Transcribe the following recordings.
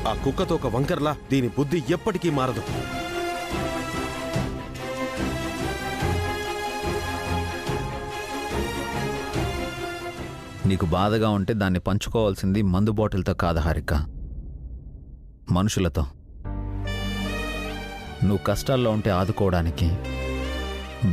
ఆ కుక్కతో ఒక వంకర్లా దీని బుద్ధి ఎప్పటికీ మారదు. నీకు బాధగా ఉంటే దాన్ని పంచుకోవాల్సింది మందు బాటిల్తో కాదు హారిక, మనుషులతో. నువ్వు కష్టాల్లో ఉంటే ఆదుకోవడానికి,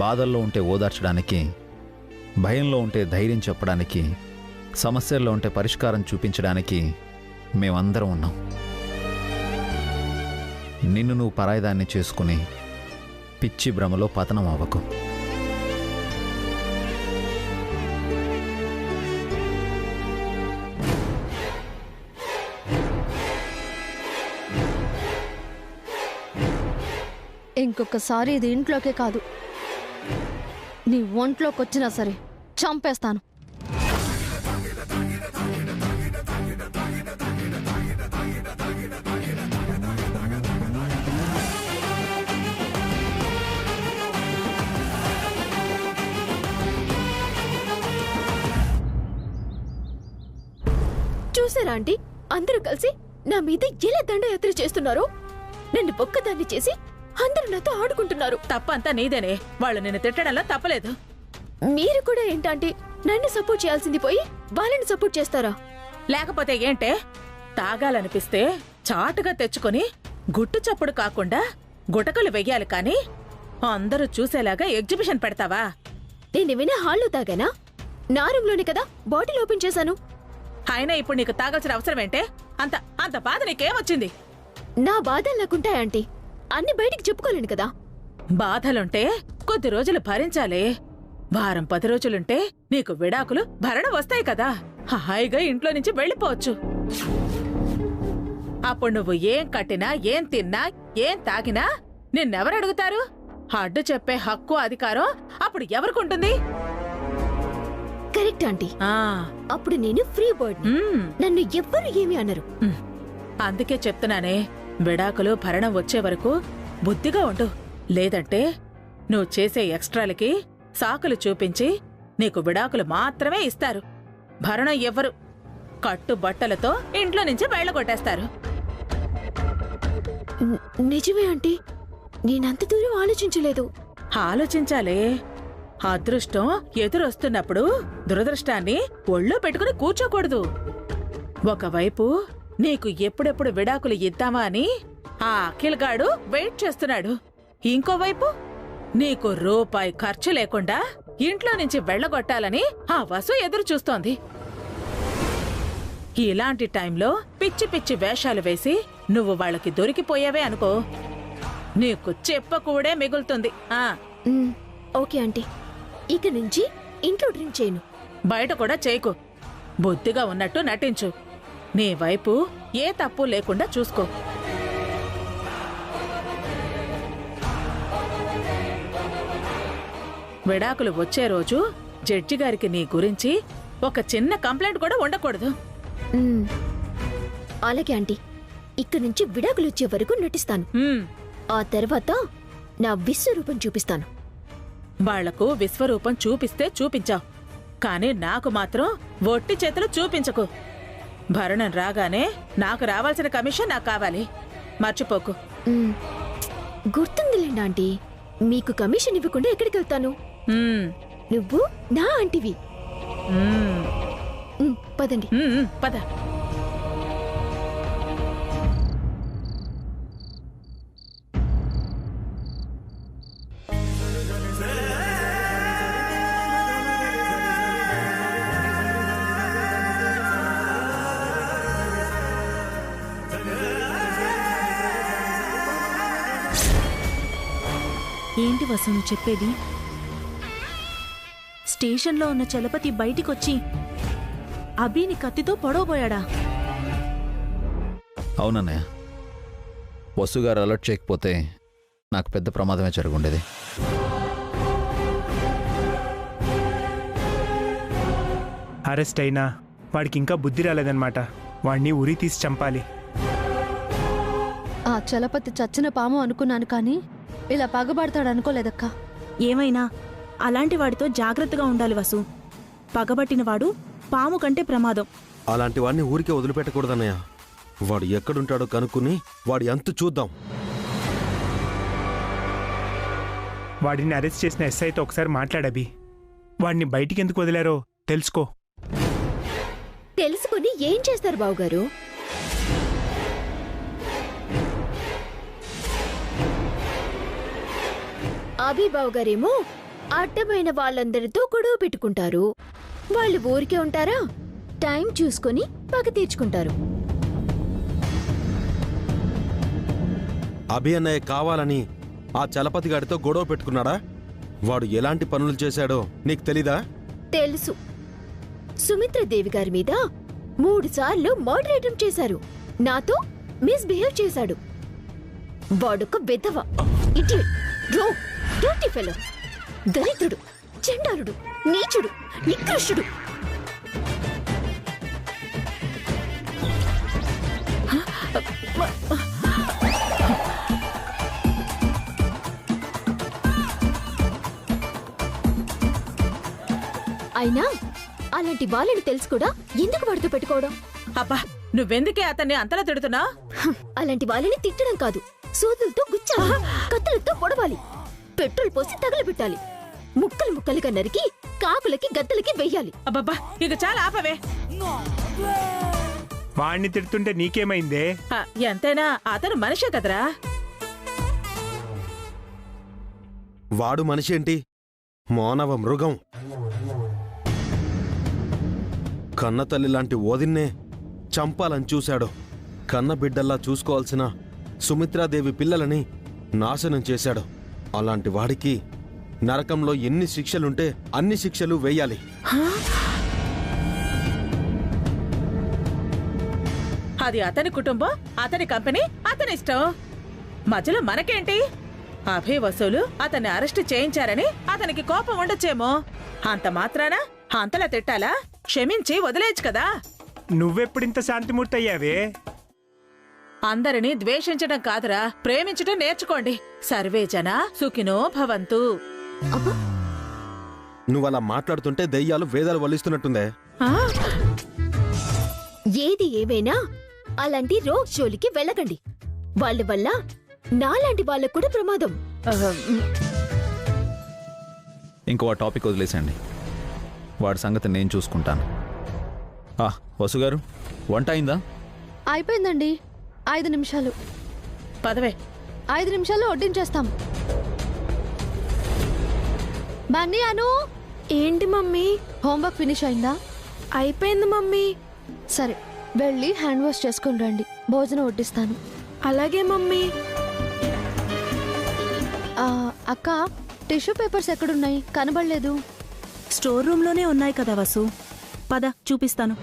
బాధల్లో ఉంటే ఓదార్చడానికి, భయంలో ఉంటే ధైర్యం చెప్పడానికి, సమస్యల్లో ఉంటే పరిష్కారం చూపించడానికి మేమందరం ఉన్నాం. నిన్ను నువ్వు పరాయిదాన్ని చేసుకుని పిచ్చి భ్రమలో పతనం అవ్వకు. ఇంకొకసారి ఇది ఇంట్లోకే కాదు, నీ ఒంట్లోకి వచ్చినా సరే చంపేస్తాను. చూసారా ఆంటీ, అందరూ కలిసి నా మీద ఎలా దండయాత్ర చేస్తున్నారు. నన్ను ఒక్కదాన్ని చేసి అందరూ నాతో ఆడుకుంటున్నారు. తప్పంతా నీదేనే, వాళ్ళు నిన్ను తిట్టడంలో తప్పలేదు. మీరు కూడా ఏంటంటే నన్ను సపోర్ట్ చేయాల్సింది పోయి వాళ్ళని సపోర్ట్ చేస్తారా? లేకపోతే ఏంటే, తాగాలనిపిస్తే చాటుగా తెచ్చుకొని గుట్టు చప్పుడు కాకుండా గుటకలు వెయ్యాలి కాని అందరూ చూసేలాగా ఎగ్జిబిషన్ పెడతావా? నేనేమైనా హాల్లో తాగానా? నా రూమ్లోనే కదా బాటిల్ ఓపెన్ చేశాను. అయినా ఇప్పుడు నీకు తాగాల్సిన అవసరం ఏంటే? అంత అంత బాధ నీకేమొచ్చింది? నా బాధలు నాకుంటాయి ఆంటీ, అన్ని బయటికి చెప్పుకోలేను కదా. బాధలుంటే కొద్ది రోజులు భరించాలి. వారం 10 రోజులుంటే నీకు విడాకులు భరణ వస్తాయి కదా. హాయిగా ఇంట్లో నుంచి వెళ్ళిపోవచ్చు. అప్పుడు నువ్వు ఏం కట్టినా, ఏం తిన్నా, ఏం తాగినా నిన్నెవరడుగుతారు? అడ్డు చెప్పే హక్కు, అధికారం అప్పుడు ఎవరికుంటుంది? Correct aunty. అప్పుడు నేను ఫ్రీ బర్డ్, నన్ను ఎవ్వరు ఏమీ అనరు. అందుకే చెప్తున్నానే, విడాకులు భరణం వచ్చే వరకు బుద్ధిగా ఉండు. లేదంటే నువ్వు చేసే ఎక్స్ట్రాలకి సాకులు చూపించి నీకు విడాకులు మాత్రమే ఇస్తారు. భరణం ఎవ్వరు. కట్టుబట్టలతో ఇంట్లో నుంచి బయటకొట్టేస్తారు. నిజమే ఆంటీ, నేనంత దూరం ఆలోచించలేదు. ఆలోచించాలే. అదృష్టం ఎదురొస్తున్నప్పుడు దురదృష్టాన్ని ఒళ్ళో పెట్టుకుని కూర్చోకూడదు. ఒకవైపు నీకు ఎప్పుడెప్పుడు విడాకులు ఇద్దామా అని ఆ అఖిల్ గాడు వెయిట్ చేస్తున్నాడు. ఇంకోవైపు నీకు రూపాయి ఖర్చు లేకుండా ఇంట్లో నుంచి వెళ్ళగొట్టాలని ఆ వసు ఎదురు చూస్తోంది. ఇలాంటి టైంలో పిచ్చి పిచ్చి వేషాలు వేసి నువ్వు వాళ్ళకి దొరికిపోయావే అనుకో, నీకు చెప్పకూడే మిగులుతుంది. ఓకే ఆంటీ, ఇక నుంచి ఇంట్లో డ్రింక్ చేయను, బయట కూడా చేయకు. బుద్ధిగా ఉన్నట్టు నటించు. నీ వైపు ఏ తప్పు లేకుండా చూసుకో. విడాకులు వచ్చే రోజు జడ్జి గారికి నీ గురించి ఒక చిన్న కంప్లైంట్ కూడా ఉండకూడదు. అలాగే ఆంటీ, ఇక్కడి నుంచి విడాకులు వచ్చే వరకు నటిస్తాను. ఆ తర్వాత నా విశ్వరూపం చూపిస్తాను. వాళ్లకు విశ్వరూపం చూపిస్తే చూపించావు, కానీ నాకు మాత్రం ఒట్టి చేతులు చూపించకు. భరణం రాగానే నాకు రావాల్సిన కమిషన్ నాకు కావాలి, మర్చిపోకు. గుర్తుందిలేండి ఆంటీ, మీకు కమిషన్ ఇవ్వకుండా ఎక్కడికి వెళ్తాను? నువ్వు నా ఆంటీవి. పదండి. పద. ఏంటి వసు నువ్వు చెప్పేది? స్టేషన్లో ఉన్న చలపతి బయటికొచ్చి అభిని కత్తితో పొడవబోయాడా? అవునన్నయ్య, వసుగారు అలర్ట్ చేయకపోతే నాకు పెద్ద ప్రమాదమే జరుగుండేది. అరెస్ట్ అయినా వాడికి ఇంకా బుద్ధి రాలేదన్నమాట. వాడిని ఉరి తీసి చంపాలి. ఆ చలపతి చచ్చిన పాము అనుకున్నాను, కానీ ఇలా పగబడతాడనుకోలేదక్కా. ఏమైనా అలాంటి వాడితో జాగ్రత్తగా ఉండాలి వసు. పగబట్టినవాడు పాము కంటే ప్రమాదం. అలాంటి వాడిని ఊరికే వదిలిపెట్టకూడదన్నయ్య. వాడు ఎక్కడుంటాడో కనుక్కుని వాడి అంతు చూద్దాం. వాడిని అరెస్ట్ చేసిన ఎస్ఐతో ఒకసారి మాట్లాడబి. వాడిని బయటికి ఎందుకు వదిలారో తెలుసుకో. తెలుసుకుని ఏం చేస్తారు బావగారు? అభిబావు గారేమో అడ్డమైన వాళ్ళందరితో గొడవ పెట్టుకుంటారు. వాళ్ళు ఊరికే ఉంటారా? టైం చూసుకొని పగ తీర్చుకుంటారు. అభి అన్నయ్య కావాలని ఆ చలపతి గాడితో గొడవ పెట్టుకున్నాడా? వాడు ఎలాంటి పనులు చేశాడో నీకు తెలీదా? తెలుసు. సుమిత్రదేవి గారి మీద 3 సార్లు మర్డర్ అటెంప్ట్ చేశారు. నాతో మిస్బిహేవ్ చేశాడు. వాడొక వెధవ, ఇడియట్, రోగ్, డర్టీ ఫెలో, దరిద్రుడు, చండాలుడు, నీచుడు, నికృష్టుడు. అయినా అలాంటి వాళ్ళని తెలుసు కూడా ఎందుకు వాడితో పెట్టుకోవడం? అబ్బా, నువ్వెందుకే అతన్ని అంతలా తిడుతున్నా? అలాంటి వాళ్ళని తిట్టడం కాదు, సూదులతో గుచ్చాలి, కత్తులతో పొడవాలి, పెట్రోల్ పోసి తగలబెట్టాలి, ముక్కలు ముక్కలుగా నరికి కాకులకి గద్దలకి వెయ్యాలి. అబ్బబ్బా, ఇక చాలా ఆపవే. వాడిని తిడుతుంటే నీకేమైందే? ఎంతైనా అతను మనిషే కదరా. వాడు మనిషి ఏంటి, మానవ మృగం. కన్నతల్లి లాంటి ఓదిన్నే చంపాలని చూశాడు. కన్న బిడ్డల్లా చూసుకోవాల్సిన సుమిత్రాదేవి పిల్లలని నాశనం చేశాడు. అలాంటి వాడికి నరకంలో ఎన్ని శిక్షలుంటే అన్ని శిక్షలు వేయాలి. అది అతని కుటుంబం, అతని కంపెనీ, అతని ఇష్టం. మధ్యలో మనకేంటి? అభి వసూలు అతన్ని అరెస్ట్ చేయించారని అతనికి కోపం ఉండొచ్చేమో. అంత మాత్రాన అంతలా తిట్టాలా? క్షమించి వదిలేయచ్చు కదా. నువ్వెప్పుడింత శాంతిమూర్తి అయ్యావే? అందరినీ ద్వేషించడం కాదురా, ప్రేమించడం నేర్చుకోండి. సర్వే జన సుఖినో భవంతు. నువ్వలా మాట్లాడుతుంటే దెయ్యాలు వేదాలు వల్లిస్తున్నట్టుందే. ఏది ఏమైనా అలాంటి రోగ్ జోలికి వెళ్ళకండి. వాళ్ళ వల్ల నాలాంటి వాళ్ళకు కూడా ప్రమాదం. ఇంకో టాపిక్ వదిలేసండి. వాడి సంగతి నేను చూసుకుంటాను. వసుగారు, వంట అయిందా? అయిపోయిందండి. 5 నిమిషాలు. పదవే. 5 నిమిషాల్లో వడ్డించేస్తాం. బన్నీ, అను. ఏంటి మమ్మీ? హోంవర్క్ ఫినిష్ అయిందా? అయిపోయింది మమ్మీ. సరే, వెళ్ళి హ్యాండ్ వాష్ చేసుకుని రండి. భోజనం వడ్డిస్తాను. అలాగే మమ్మీ. అక్క, టిష్యూ పేపర్స్ ఎక్కడున్నాయి? కనబడలేదు. స్టోర్ రూమ్లోనే ఉన్నాయి కదా వసు. పద చూపిస్తాను.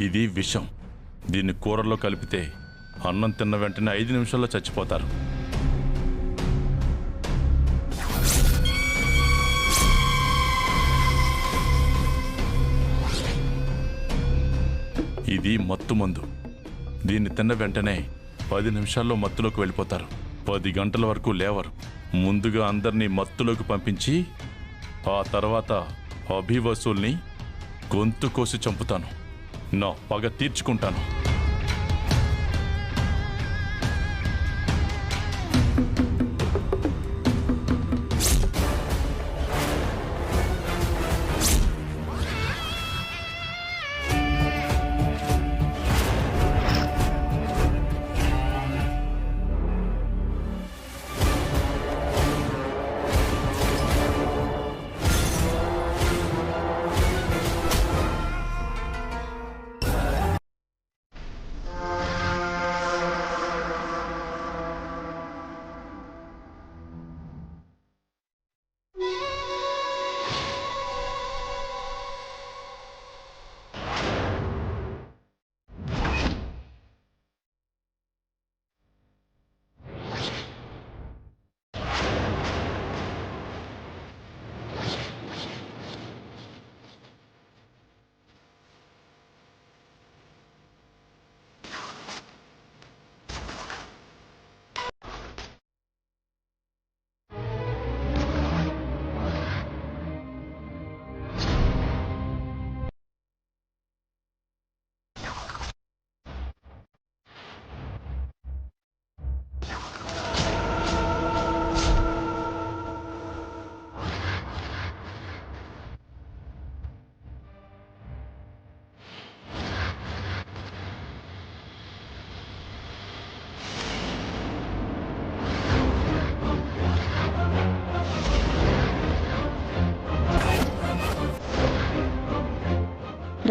ఇది విషం. దీన్ని కూరల్లో కలిపితే అన్నం తిన్న వెంటనే 5 నిమిషాల్లో చచ్చిపోతారు. ఇది మత్తు మందు. దీన్ని తిన్న వెంటనే 10 నిమిషాల్లో మత్తులోకి వెళ్ళిపోతారు. 10 గంటల వరకు లేవరు. ముందుగా అందరినీ మత్తులోకి పంపించి ఆ తర్వాత అభి వసూల్ని గొంతు కోసి చంపుతాను. నా పగ తీర్చుకుంటాను.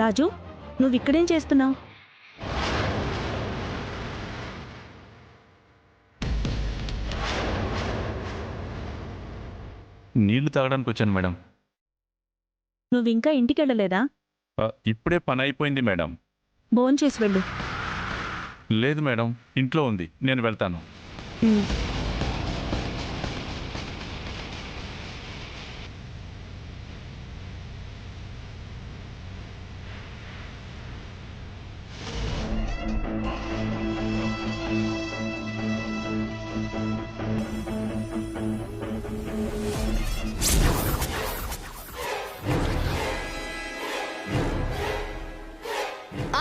రాజు నువ్వు ఇక్కడేం చేస్తున్నావు? నీళ్లు తాగడానికి వచ్చాను మేడం. నువ్వు ఇంకా ఇంటికి వెళ్ళలేదా? ఇప్పుడే పని అయిపోయింది మేడం. భోంచేసి వెళ్ళు. లేదు మేడం, ఇంట్లో ఉంది, నేను వెళ్తాను. ఉమ్.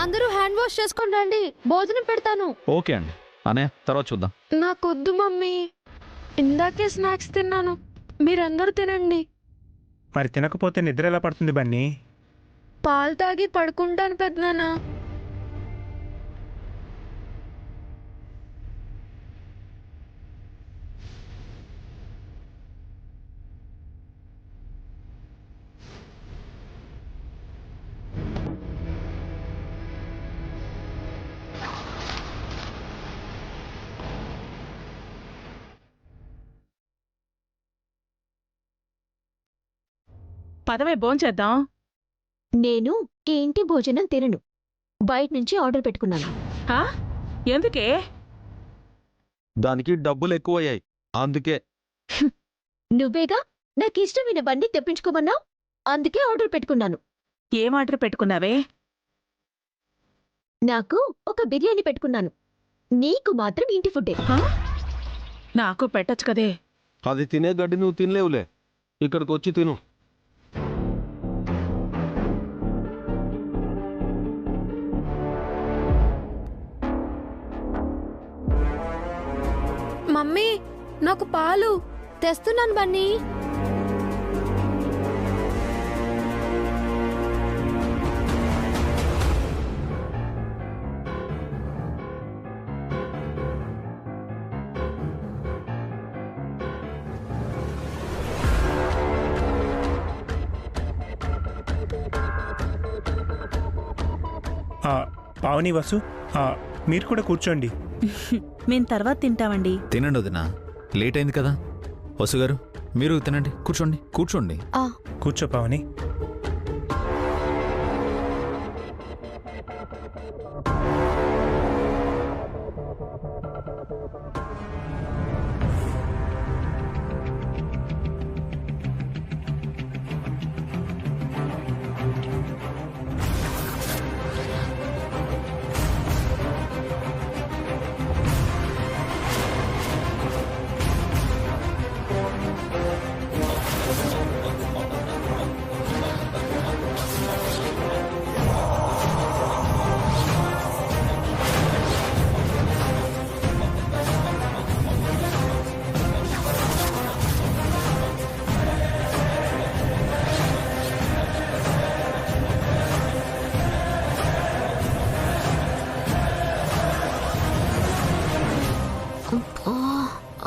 అందరూ హ్యాండ్ వాష్ చేసుకొని రండి, భోజనం పెడతాను. ఓకే అండి. అనే తర్వాత చూద్దాం. నాకొద్దు మమ్మీ, ఇందాకే స్నాక్స్ తిన్నాను, మీరందరూ తినండి. మరి తినకపోతే నిద్ర ఎలా పడుతుంది బన్నీ? పాలు తాగి పడుకుంటాను పెద్దనాన్న. పదవే భోంచేద్దాం. నేను ఈ ఇంటి భోజనం తినను, బయట నుంచి ఆర్డర్ పెట్టుకున్నాను. ఆ? ఎందుకే? దానికి డబ్బులు ఎక్కువయ్యాయి, అందుకే. నువ్వేగా నాకు ఇష్టమైన బండి తెప్పించుకోమన్నావు, అందుకే ఆర్డర్ పెట్టుకున్నాను. ఏం ఆర్డర్ పెట్టుకున్నావే? నాకు ఒక బిర్యానీ పెట్టుకున్నాను, నీకు మాత్రం ఇంటి ఫుడ్డే. ఆ? నాకు పెట్టొచ్చు కదే. అది తినే గడ్డి నువ్వు తినలేవులే, ఇక్కడికి వచ్చి తిను. మమ్మీ, నాకు పాలు తెస్తున్నాను బన్నీ. పావని వసు, మీరు కూడా కూర్చోండి. మేము తర్వాత తింటామండి. తినండి వదినా, లేట్ అయింది కదా. వసు గారు మీరు తినండి, కూర్చోండి కూర్చోండి. కూర్చో పావని.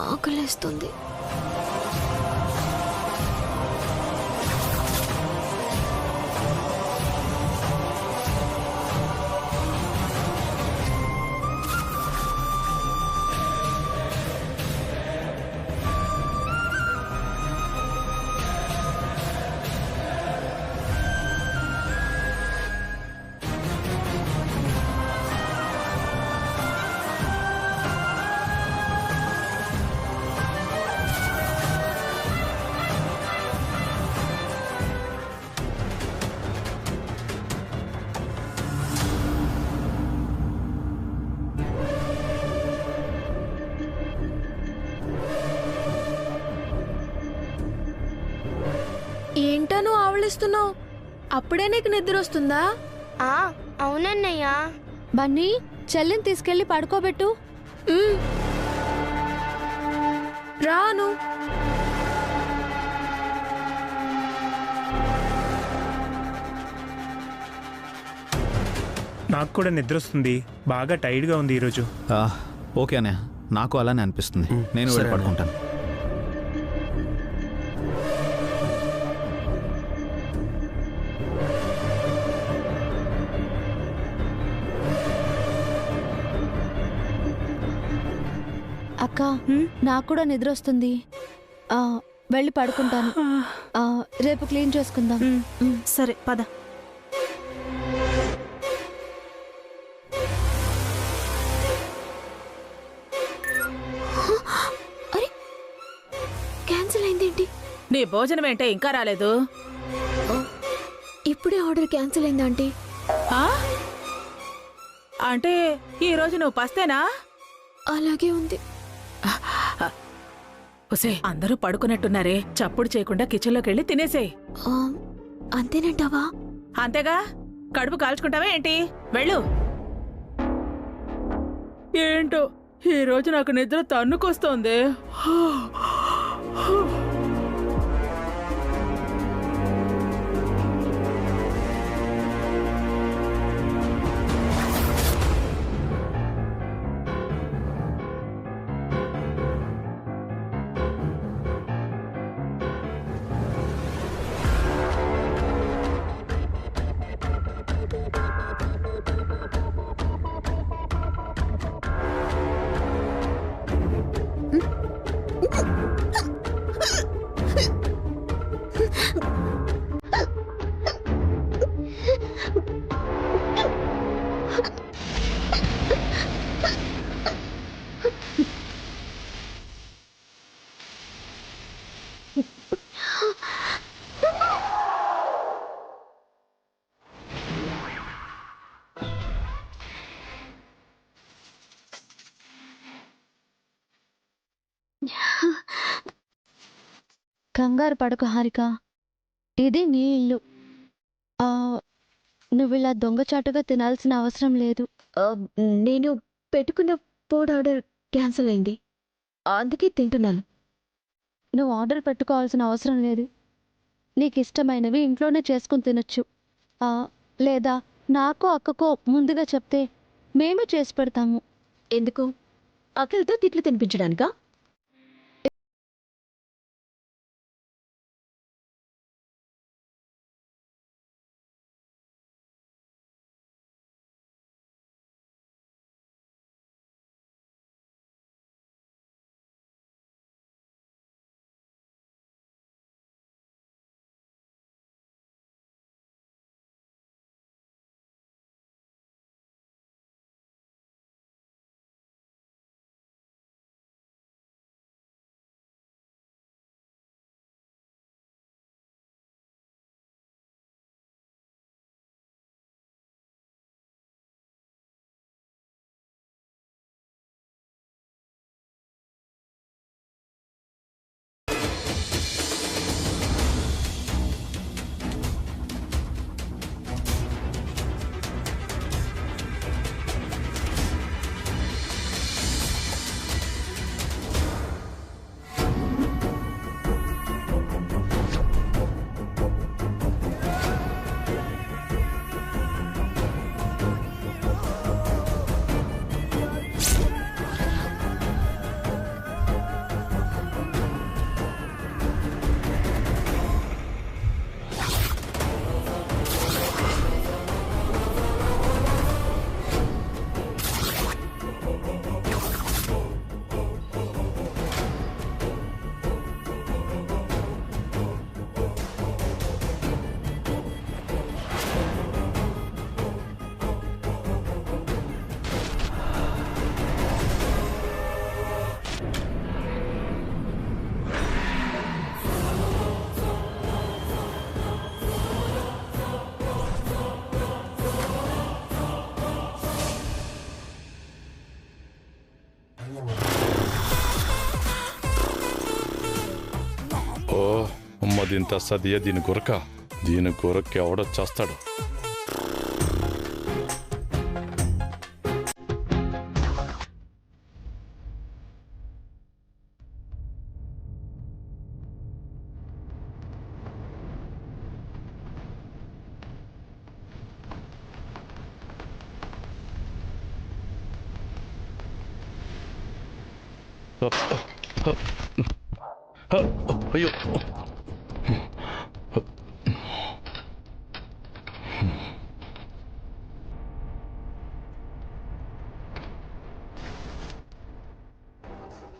ఆకలేస్తుంది. ఏంటను ఆవలిస్తున్నావు? అప్పుడే నీకు నిద్ర వస్తుందా? అవునన్నయ్యా. బన్నీ, చెల్లిని తీసుకెళ్లి పడుకోబెట్టు. రాను. నాకు కూడా నిద్ర వస్తుంది, బాగా టైర్డ్గా ఉంది ఈరోజు. ఓకే అనే, నాకు అలానే అనిపిస్తుంది. నేను వెళ్ళి పడుకుంటాను. అక్క నాకు కూడా నిద్ర వస్తుంది. వెళ్ళి పడుకుంటాను. రేపు క్లీన్ చేసుకుందాం. సరే పద. అరే క్యాన్సిల్ అయిందేంటి? నీ భోజనం ఏంటే ఇంకా రాలేదు? ఇప్పుడే ఆర్డర్ క్యాన్సిల్ అయిందా ఆంటీ? అంటే ఈ రోజు నువ్వు పస్తేనా? అలాగే ఉంది. ఒసే, అందరూ పడుకున్నట్టున్నారే, చప్పుడు చేయకుండా కిచెన్లోకి వెళ్ళి తినేసేయ్. అంతేనంటావా? అంతేగా, కడుపు కాల్చుకుంటావా ఏంటి? వెళ్ళు. ఏంటో ఈ రోజు నాకు నిద్ర తన్నుకొస్తోంది. కంగారు పడకు హారిక, ఇది నీ ఇల్లు. నువ్వు ఇలా దొంగచాటుగా తినాల్సిన అవసరం లేదు. నేను పెట్టుకున్న ఫుడ్ ఆర్డర్ క్యాన్సిల్ అయింది, అందుకే తింటున్నాను. నువ్వు ఆర్డర్ పెట్టుకోవాల్సిన అవసరం లేదు. నీకు ఇష్టమైనవి ఇంట్లోనే చేసుకుని తినొచ్చు. లేదా నాకు అక్కకో ముందుగా చెప్తే మేమే చేసి పెడతాము. ఎందుకు? అక్కలతో తిట్లు తినిపించడానికా? దీంత సదియ దీని గురక ఎవడొచ్చేస్తాడు. అయ్యో